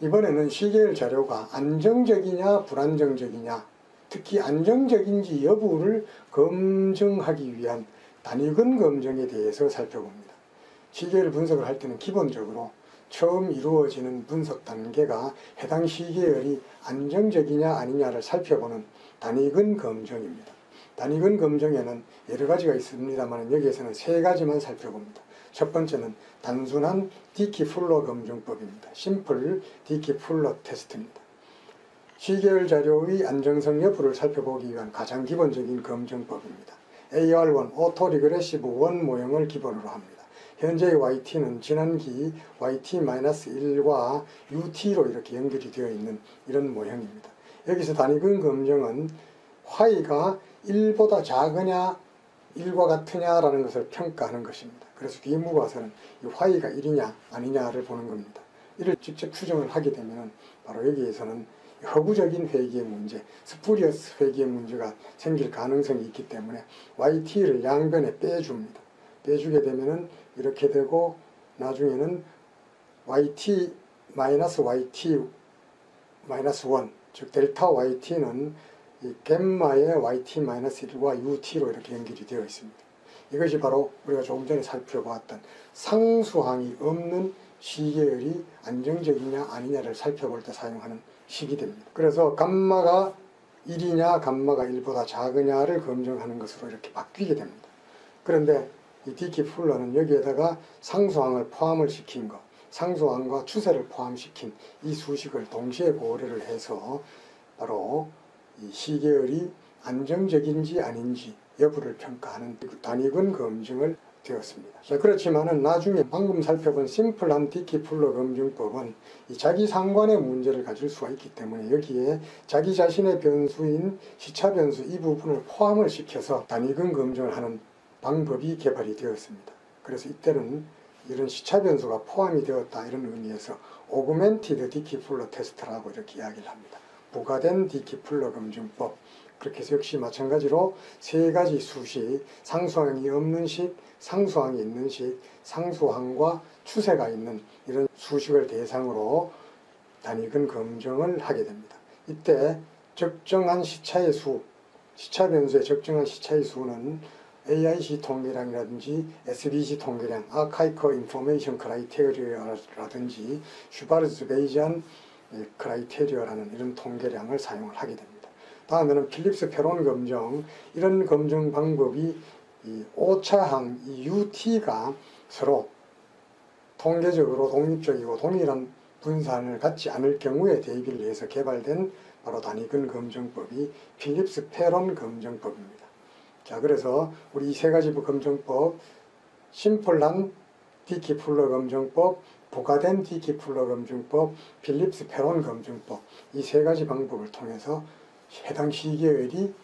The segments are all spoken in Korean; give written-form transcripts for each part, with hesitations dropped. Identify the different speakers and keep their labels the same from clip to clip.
Speaker 1: 이번에는 시계열 자료가 안정적이냐 불안정적이냐, 특히 안정적인지 여부를 검증하기 위한 단위근 검증에 대해서 살펴봅니다. 시계열 분석을 할 때는 기본적으로 처음 이루어지는 분석 단계가 해당 시계열이 안정적이냐 아니냐를 살펴보는 단위근 검증입니다. 단위근 검증에는 여러 가지가 있습니다만 여기에서는 세 가지만 살펴봅니다. 첫 번째는 단순한 디키-풀러 검증법입니다. 심플 디키-풀러 테스트입니다. 시계열 자료의 안정성 여부를 살펴보기 위한 가장 기본적인 검증법입니다. AR1, 오토 리그레시브 원 모형을 기본으로 합니다. 현재의 YT는 지난기 YT-1과 UT로 이렇게 연결이 되어 있는 이런 모형입니다. 여기서 단위근 검증은 Y가 1보다 작으냐 1과 같으냐라는 것을 평가하는 것입니다. 그래서 뒤에 가서는 이 Y가 1이냐 아니냐를 보는 겁니다. 이를 직접 추정을 하게 되면 바로 여기에서는 허구적인 회귀의 문제, 스푸리어스 회귀의 문제가 생길 가능성이 있기 때문에 YT를 양변에 빼줍니다. 빼주게 되면은 이렇게 되고 나중에는 YT-YT-1, 즉 델타 YT는 이 갬마의 YT-1과 UT로 이렇게 연결이 되어 있습니다. 이것이 바로 우리가 조금 전에 살펴보았던 상수항이 없는 시계열이 안정적이냐 아니냐를 살펴볼 때 사용하는 식이 됩니다. 그래서 감마가 1이냐 감마가 1보다 작으냐를 검증하는 것으로 이렇게 바뀌게 됩니다. 그런데 이 디키-풀러는 여기에다가 상수항을 포함을 시킨 것, 상수항과 추세를 포함시킨 이 수식을 동시에 고려를 해서 바로 이 시계열이 안정적인지 아닌지 여부를 평가하는 단위근 검증을 되었습니다. 자, 그렇지만은 나중에 방금 살펴본 심플한 디키-풀러 검증법은 이 자기 상관의 문제를 가질 수가 있기 때문에 여기에 자기 자신의 변수인 시차 변수 이 부분을 포함을 시켜서 단위근 검증을 하는 방법이 개발이 되었습니다. 그래서 이때는 이런 시차 변수가 포함이 되었다 이런 의미에서 오그멘티드 디키-풀러 테스트라고 이렇게 이야기를 합니다. 부가된 디키-풀러 검증법. 그렇게 해서 역시 마찬가지로 세 가지 수식, 상수항이 없는 식, 상수항이 있는 식, 상수항과 추세가 있는 이런 수식을 대상으로 단위근 검증을 하게 됩니다. 이때 적정한 시차의 수, 시차 변수의 적정한 시차의 수는 AIC 통계량이라든지 SBC 통계량, 아카이커 인포메이션 크라이테리어라든지 슈바르츠 베이지안 크라이테리어라는 이런 통계량을 사용을 하게 됩니다. 다음에는 필립스 페론 검증, 이런 검증 방법이 이 오차항, 이 UT가 서로 통계적으로 독립적이고 동일한 분산을 갖지 않을 경우에 대비를 위해서 개발된 바로 단위근 검증법이 필립스 페론 검증법입니다. 자, 그래서 우리 이 세 가지 검증법, 심플한 디키-풀러 검증법, 부가된 디키-풀러 검증법, 필립스 페론 검증법, 이 세 가지 방법을 통해서 해당 시계열이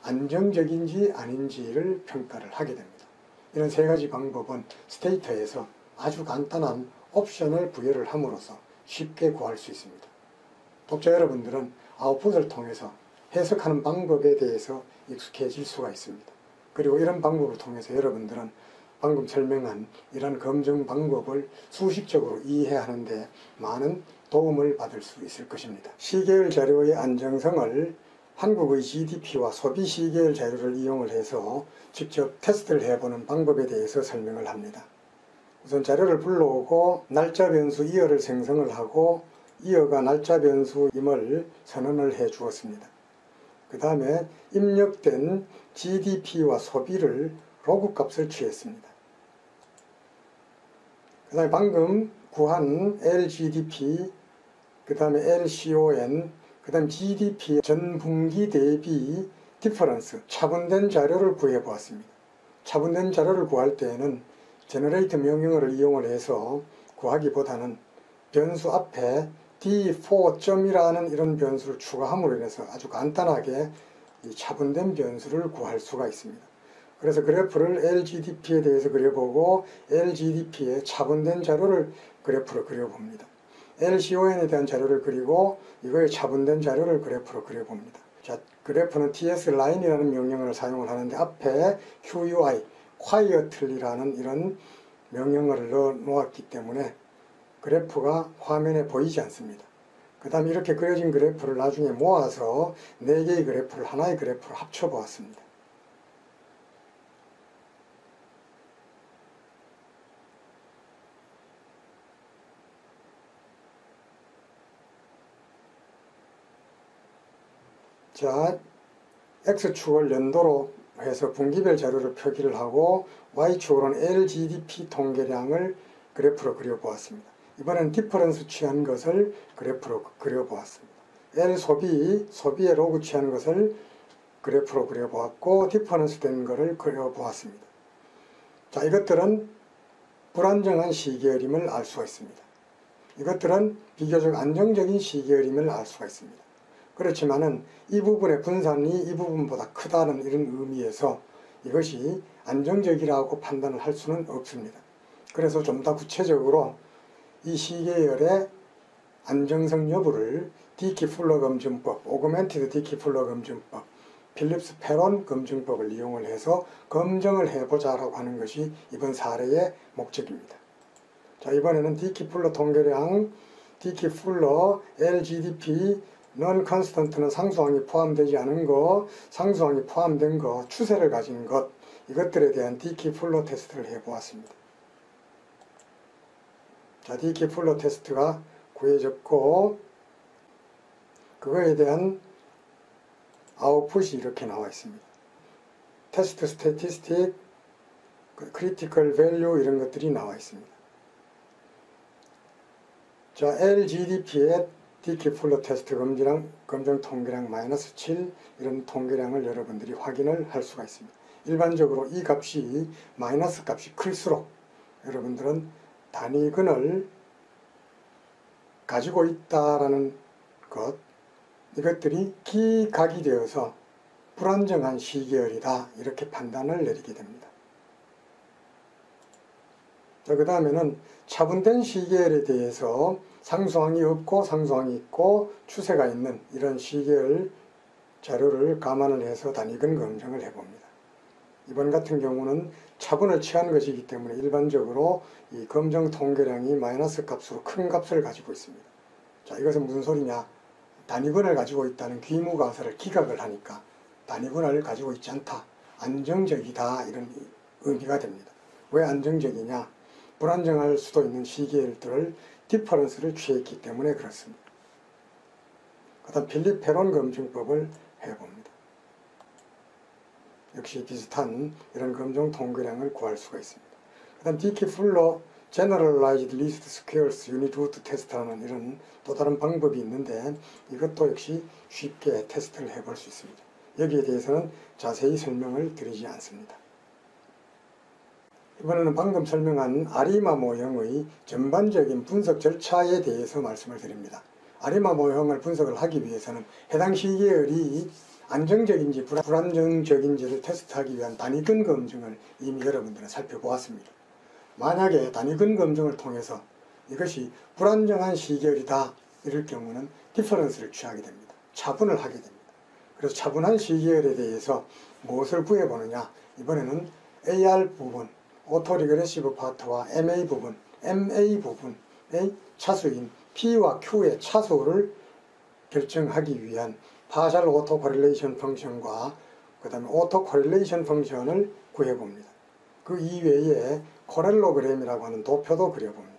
Speaker 1: 안정적인지 아닌지를 평가를 하게 됩니다. 이런 세 가지 방법은 스테이터에서 아주 간단한 옵션을 부여를 함으로써 쉽게 구할 수 있습니다. 독자 여러분들은 아웃풋을 통해서 해석하는 방법에 대해서 익숙해질 수가 있습니다. 그리고 이런 방법을 통해서 여러분들은 방금 설명한 이런 검증 방법을 수식적으로 이해하는 데 많은 도움을 받을 수 있을 것입니다. 시계열 자료의 안정성을 한국의 GDP와 소비 시계열 자료를 이용을 해서 직접 테스트를 해보는 방법에 대해서 설명을 합니다. 우선 자료를 불러오고 날짜 변수 이어를 생성을 하고 이어가 날짜 변수임을 선언을 해 주었습니다. 그 다음에 입력된 GDP와 소비를 로그 값을 취했습니다. 그 다음에 방금 구한 LGDP, 그 다음에 LCON, 그 다음 GDP 전분기 대비 디퍼런스, 차분된 자료를 구해 보았습니다. 차분된 자료를 구할 때에는 제너레이트 명령어를 이용을 해서 구하기보다는 변수 앞에 D4점이라는 이런 변수를 추가함으로 인해서 아주 간단하게 이 차분된 변수를 구할 수가 있습니다. 그래서 그래프를 LGDP에 대해서 그려보고 LGDP의 차분된 자료를 그래프로 그려봅니다. LCON에 대한 자료를 그리고 이거의 차분된 자료를 그래프로 그려봅니다. 자, 그래프는 tsLine이라는 명령어를 사용을 하는데 앞에 QUI, quietly라는 이런 명령어를 넣어 놓았기 때문에 그래프가 화면에 보이지 않습니다. 그 다음에 이렇게 그려진 그래프를 나중에 모아서 4개의 그래프를 하나의 그래프로 합쳐 보았습니다. 자, X축을 연도로 해서 분기별 자료를 표기를 하고 Y축으로는 LGDP 통계량을 그래프로 그려보았습니다. 이번엔 디퍼런스 취한 것을 그래프로 그려보았습니다. L 소비의 로그 취한 것을 그래프로 그려보았고 디퍼런스 된 것을 그려보았습니다. 자, 이것들은 불안정한 시계열임을 알 수가 있습니다. 이것들은 비교적 안정적인 시계열임을 알 수가 있습니다. 그렇지만은 이 부분의 분산이 이 부분보다 크다는 이런 의미에서 이것이 안정적이라고 판단을 할 수는 없습니다. 그래서 좀 더 구체적으로 이 시계열의 안정성 여부를 디키플러 검증법, 오그멘티드 디키플러 검증법, 필립스 페론 검증법을 이용을 해서 검증을 해보자라고 하는 것이 이번 사례의 목적입니다. 자, 이번에는 디키플러 통계량, 디키플러 LGDP, non-constant는 상수항이 포함되지 않은 것, 상수항이 포함된 것, 추세를 가진 것, 이것들에 대한 디키플러 테스트를 해보았습니다. 자, 디키플러 테스트가 구해졌고 그거에 대한 아웃풋이 이렇게 나와 있습니다. 테스트 스태티스틱, 크리티컬 밸류 이런 것들이 나와 있습니다. 자, LGDP의 디키플러 테스트 검정 통계량 -7 이런 통계량을 여러분들이 확인을 할 수가 있습니다. 일반적으로 이 값이 마이너스 값이 클수록 여러분들은 단위근을 가지고 있다라는 것, 이것들이 기각이 되어서 불안정한 시계열이다 이렇게 판단을 내리게 됩니다. 자, 그 다음에는 차분된 시계열에 대해서 상수항이 없고 상수항이 있고 추세가 있는 이런 시계열 자료를 감안을 해서 단위근 검증을 해봅니다. 이번 같은 경우는 차분을 취한 것이기 때문에 일반적으로 이 검정 통계량이 마이너스 값으로 큰 값을 가지고 있습니다. 자, 이것은 무슨 소리냐? 단위근을 가지고 있다는 귀무가설을 기각을 하니까 단위근을 가지고 있지 않다, 안정적이다 이런 의미가 됩니다. 왜 안정적이냐? 불안정할 수도 있는 시계열들을 디퍼런스를 취했기 때문에 그렇습니다. 그 다음 필립 페론 검증법을 해봅니다. 역시 비슷한 이런 검정 통계량을 구할 수가 있습니다. 그 다음 디키플러 Generalized Least Squares Unit Root Test라는 이런 또 다른 방법이 있는데 이것도 역시 쉽게 테스트를 해볼 수 있습니다. 여기에 대해서는 자세히 설명을 드리지 않습니다. 이번에는 방금 설명한 아리마 모형의 전반적인 분석 절차에 대해서 말씀을 드립니다. 아리마 모형을 분석을 하기 위해서는 해당 시계열이 안정적인지 불안정적인지를 테스트하기 위한 단위근 검증을 이미 여러분들은 살펴보았습니다. 만약에 단위근 검증을 통해서 이것이 불안정한 시계열이다 이럴 경우는 디퍼런스를 취하게 됩니다. 차분을 하게 됩니다. 그래서 차분한 시계열에 대해서 무엇을 구해보느냐? 이번에는 AR 부분, 오토 리그레시브 파트와 MA 부분, MA 부분의 차수인 P와 Q의 차수를 결정하기 위한 파셜 오토 코릴레이션 펑션과 그 다음에 오토 코릴레이션 펑션을 구해봅니다. 그 이외에 코렐로그램이라고 하는 도표도 그려봅니다.